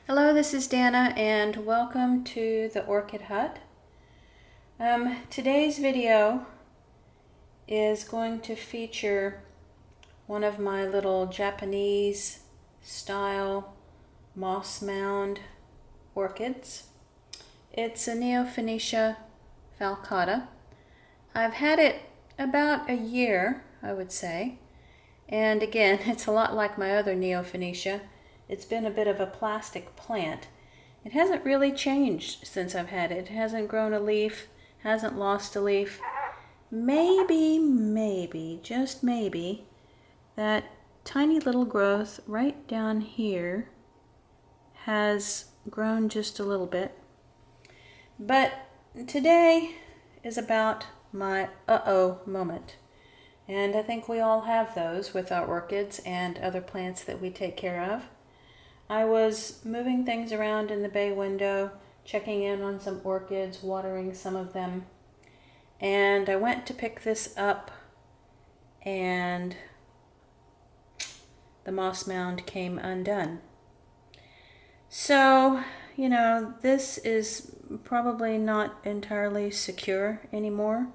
Hello, this is Dana and welcome to the Orchid Hut. Today's video is going to feature one of my little Japanese style moss mound orchids. It's a Neofinetia Falcata. I've had it about a year, I would say, and again, it's a lot like my other Neofinetia. It's been a bit of a plastic plant. It hasn't really changed since I've had it. It hasn't grown a leaf, hasn't lost a leaf. Maybe, just maybe, that tiny little growth right down here has grown just a little bit. But today is about my uh-oh moment. And I think we all have those with our orchids and other plants that we take care of. I was moving things around in the bay window, checking in on some orchids, watering some of them, and I went to pick this up and the moss mound came undone. So, you know, this is probably not entirely secure anymore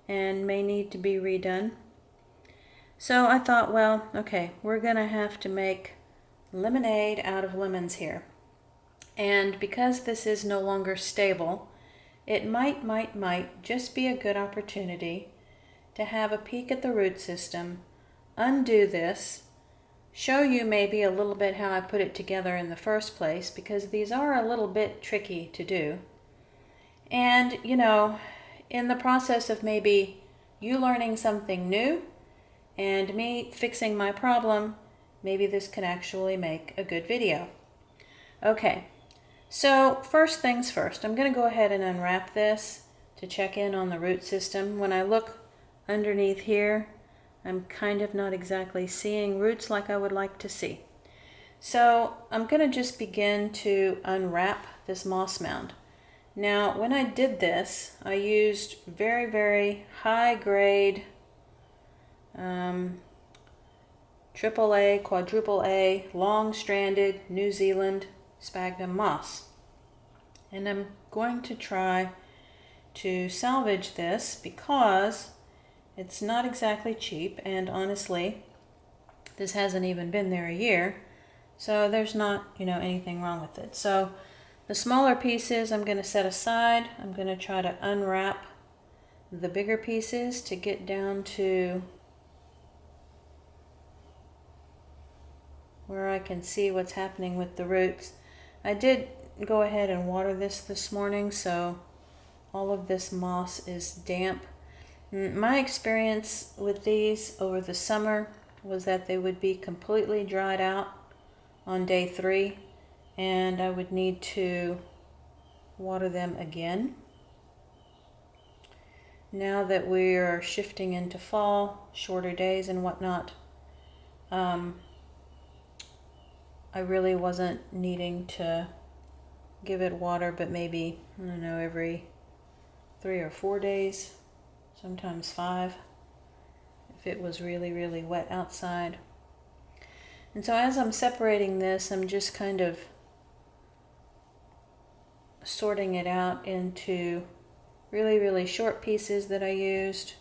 and may need to be redone. So I thought, well, okay, we're gonna have to make lemonade out of lemons here. And because this is no longer stable, it might just be a good opportunity to have a peek at the root system, undo this, show you maybe a little bit how I put it together in the first place, because these are a little bit tricky to do. And, you know, in the process of maybe you learning something new and me fixing my problem, maybe this can actually make a good video. Okay, so first things first, I'm going to go ahead and unwrap this to check in on the root system. When I look underneath here, I'm kind of not exactly seeing roots like I would like to see. So I'm going to just begin to unwrap this moss mound. Now, when I did this, I used very high grade AAA, quadruple A, long-stranded New Zealand sphagnum moss. And I'm going to try to salvage this because it's not exactly cheap, and honestly, this hasn't even been there a year, so there's not, you know, anything wrong with it. So the smaller pieces I'm going to set aside. I'm going to try to unwrap the bigger pieces to get down to where I can see what's happening with the roots. I did go ahead and water this morning, so all of this moss is damp. My experience with these over the summer was that they would be completely dried out on day 3, and I would need to water them again. Now that we are shifting into fall, shorter days and whatnot, I really wasn't needing to give it water, but maybe, I don't know, every 3 or 4 days, sometimes 5, if it was really wet outside. And so as I'm separating this, I'm just kind of sorting it out into really short pieces that I used,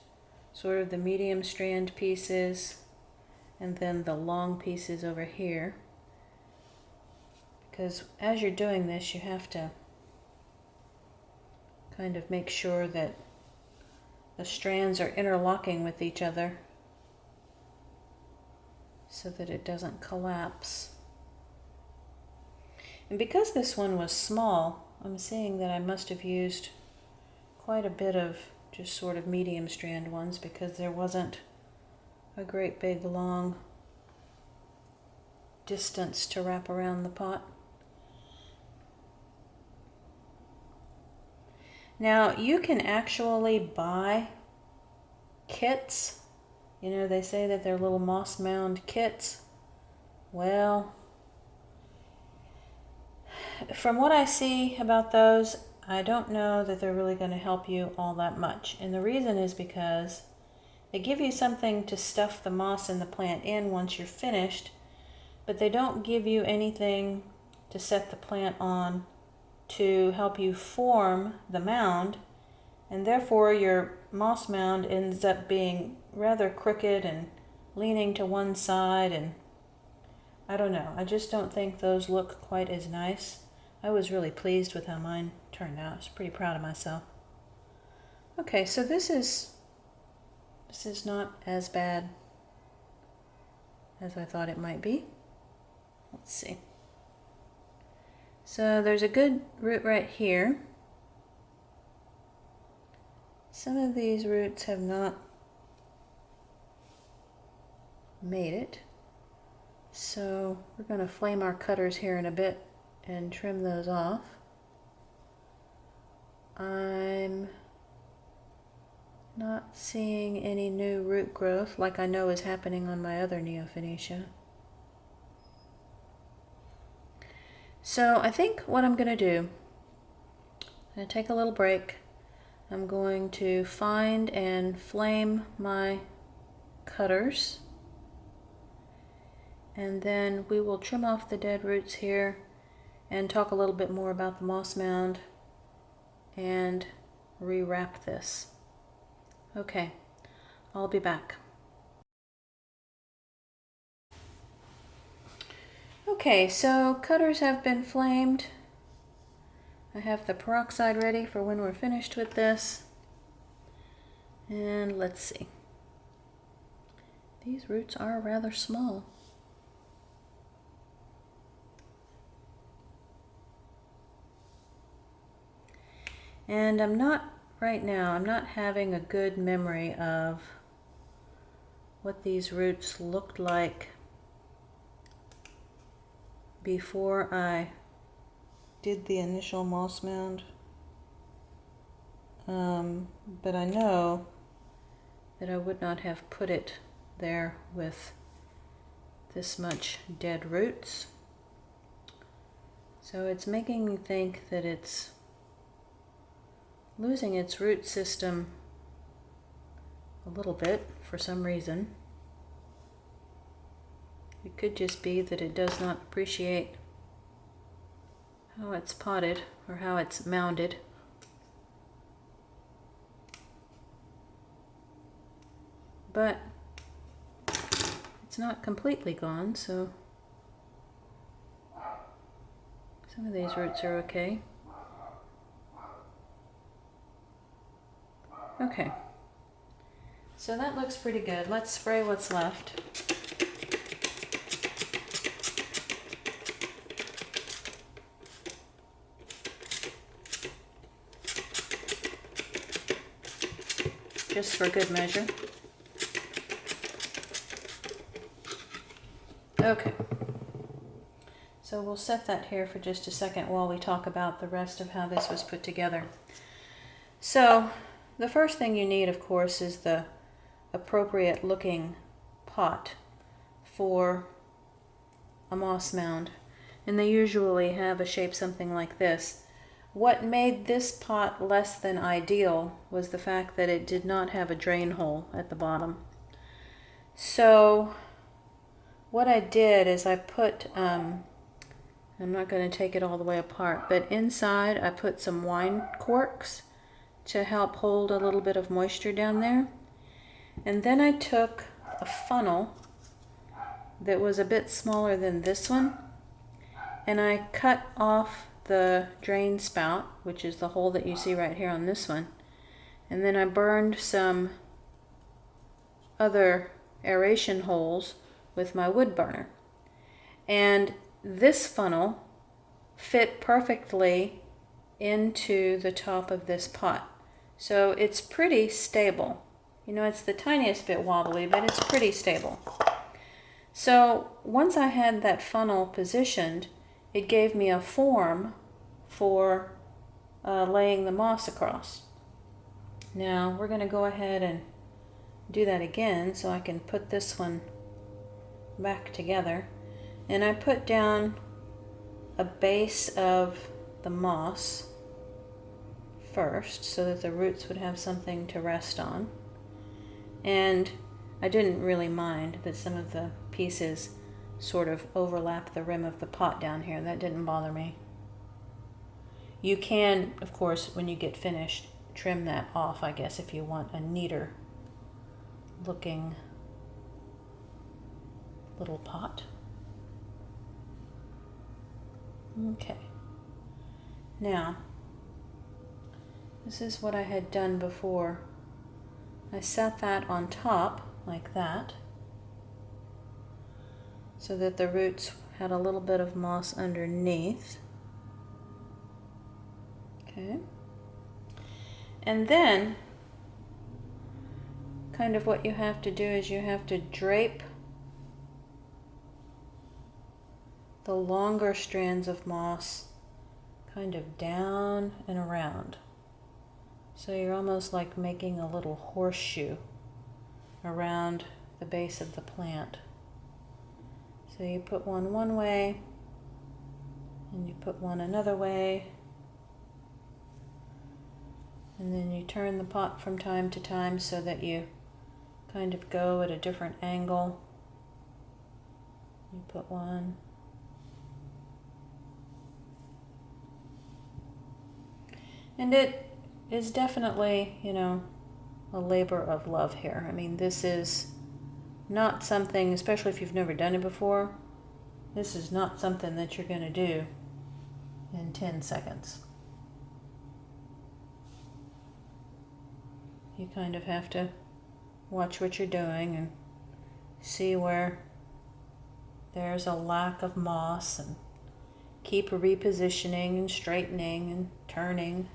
sort of the medium strand pieces, and then the long pieces over here. Because as you're doing this, you have to kind of make sure that the strands are interlocking with each other so that it doesn't collapse. And because this one was small, I'm seeing that I must have used quite a bit of just sort of medium strand ones, because there wasn't a great big long distance to wrap around the pot. Now, you can actually buy kits. You know, they say that they're little moss mound kits. Well, from what I see about those, I don't know that they're really going to help you all that much. And the reason is because They give you something to stuff the moss and the plant in once you're finished, but they don't give you anything to set the plant on to help you form the mound, and therefore your moss mound ends up being rather crooked and leaning to one side, and I don't know, I just don't think those look quite as nice. I was really pleased with how mine turned out. I was pretty proud of myself. Okay, so this is not as bad as I thought it might be. Let's see. So there's a good root right here. Some of these roots have not made it. So we're going to flame our cutters here in a bit and trim those off. I'm not seeing any new root growth like I know is happening on my other Neofinetia. So I think what I'm going to do, I'm going to take a little break. I'm going to find and flame my cutters, and then we will trim off the dead roots here and talk a little bit more about the moss mound and rewrap this. Okay, I'll be back. Okay, so cutters have been flamed. I have the peroxide ready for when we're finished with this. And let's see. These roots are rather small. And right now, I'm not having a good memory of what these roots looked like before I did the initial moss mound. But I know that I would not have put it there with this much dead roots. So it's making me think that it's losing its root system a little bit for some reason. It could just be that it does not appreciate how it's potted or how it's mounded. But it's not completely gone, so some of these roots are okay. Okay, so that looks pretty good. Let's spray what's left. Just for good measure. Okay, so we'll set that here for just a second while we talk about the rest of how this was put together. So the first thing you need, of course, is the appropriate looking pot for a moss mound, and they usually have a shape something like this. What made this pot less than ideal was the fact that it did not have a drain hole at the bottom. So what I did is I put, I'm not going to take it all the way apart, but inside I put some wine corks to help hold a little bit of moisture down there. And then I took a funnel that was a bit smaller than this one, and I cut off the drain spout, which is the hole that you see right here on this one, and then I burned some other aeration holes with my wood burner. And this funnel fit perfectly into the top of this pot. So it's pretty stable. You know, it's the tiniest bit wobbly, but it's pretty stable. So once I had that funnel positioned, it gave me a form for laying the moss across. Now we're going to go ahead and do that again so I can put this one back together. And I put down a base of the moss first so that the roots would have something to rest on. And I didn't really mind that some of the pieces sort of overlap the rim of the pot down here. That didn't bother me. You can, of course, when you get finished, trim that off, I guess, if you want a neater looking little pot. Okay. Now, this is what I had done before. I set that on top like that so that the roots had a little bit of moss underneath. Okay. And then kind of what you have to do is you have to drape the longer strands of moss kind of down and around. So you're almost like making a little horseshoe around the base of the plant. So you put one way, and you put one another way, and then you turn the pot from time to time so that you kind of go at a different angle. You put one. And it is definitely, you know, a labor of love here. I mean, this is not something, especially if you've never done it before, this is not something that you're going to do in 10 seconds. You kind of have to watch what you're doing and see where there's a lack of moss and keep repositioning and straightening and turning.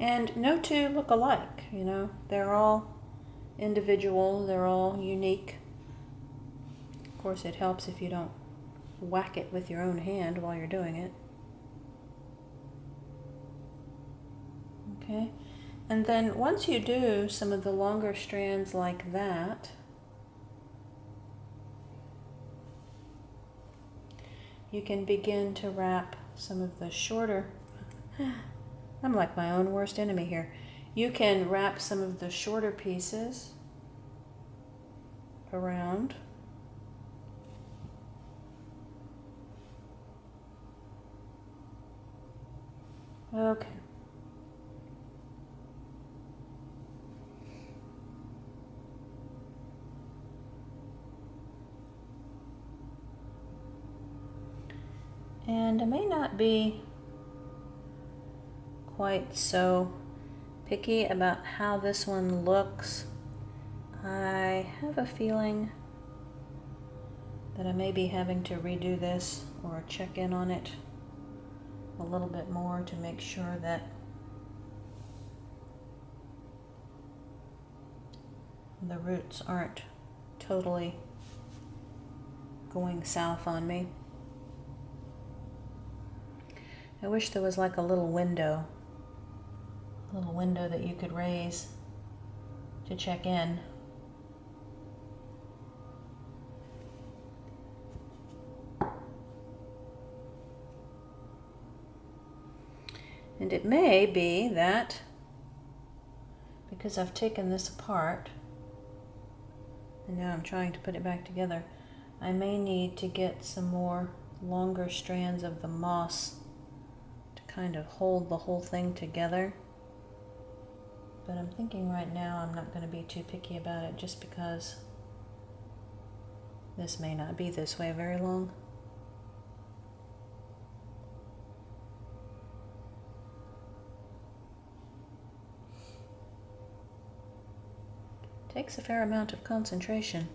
And no two look alike, you know. They're all individual, they're all unique. Of course, it helps if you don't whack it with your own hand while you're doing it. Okay, and then once you do some of the longer strands like that, you can begin to wrap some of the shorter I'm like my own worst enemy here. You can wrap some of the shorter pieces around. Okay. And I may not be quite so picky about how this one looks. I have a feeling that I may be having to redo this or check in on it a little bit more to make sure that the roots aren't totally going south on me. I wish there was like a little window that you could raise to check in. And it may be that because I've taken this apart and now I'm trying to put it back together, I may need to get some more longer strands of the moss to kind of hold the whole thing together. But I'm thinking right now I'm not going to be too picky about it just because this may not be this way very long. Takes a fair amount of concentration.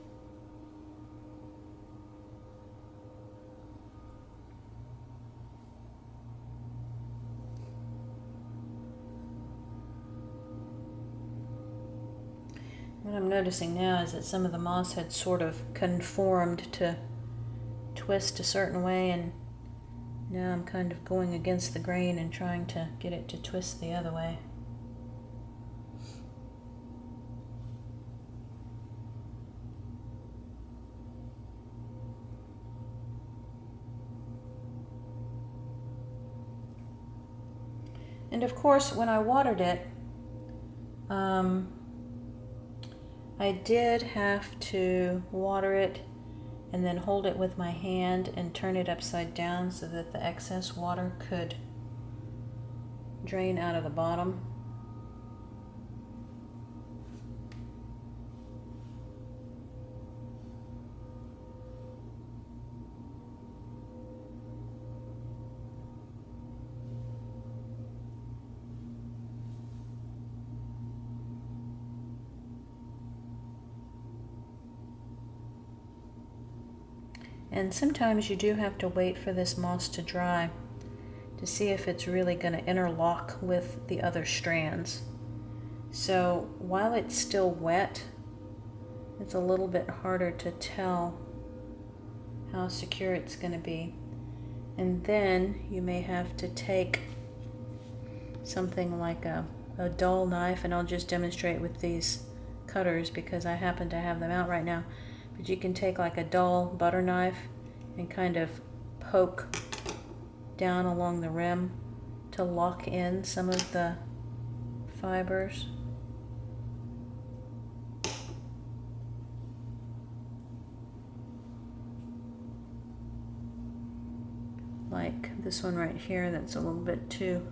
What I'm noticing now is that some of the moss had sort of conformed to twist a certain way, and now I'm kind of going against the grain and trying to get it to twist the other way. And of course, when I watered it, I did have to water it and then hold it with my hand and turn it upside down so that the excess water could drain out of the bottom. And sometimes you do have to wait for this moss to dry to see if it's really going to interlock with the other strands. So while it's still wet, it's a little bit harder to tell how secure it's going to be. And then you may have to take something like a dull knife, and I'll just demonstrate with these cutters because I happen to have them out right now. But you can take like a dull butter knife and kind of poke down along the rim to lock in some of the fibers. Like this one right here, that's a little bit too.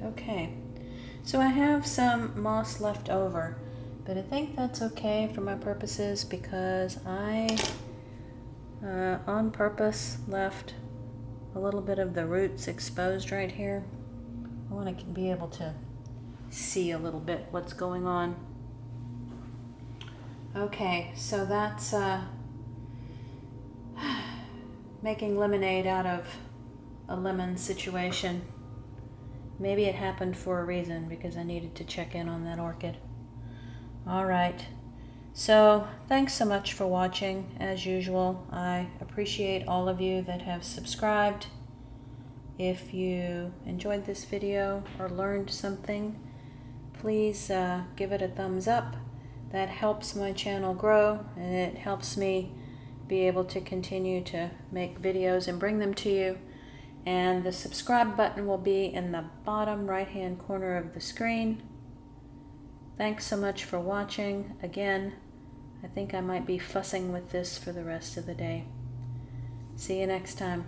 Okay, so I have some moss left over, but I think that's okay for my purposes because I, on purpose, left a little bit of the roots exposed right here. I want to be able to see a little bit what's going on. Okay, so that's making lemonade out of a lemon situation. Maybe it happened for a reason because I needed to check in on that orchid. All right. So thanks so much for watching. As usual, I appreciate all of you that have subscribed. If you enjoyed this video or learned something, please give it a thumbs up. That helps my channel grow and it helps me be able to continue to make videos and bring them to you. And the subscribe button will be in the bottom right-hand corner of the screen. Thanks so much for watching. Again, I think I might be fussing with this for the rest of the day. See you next time.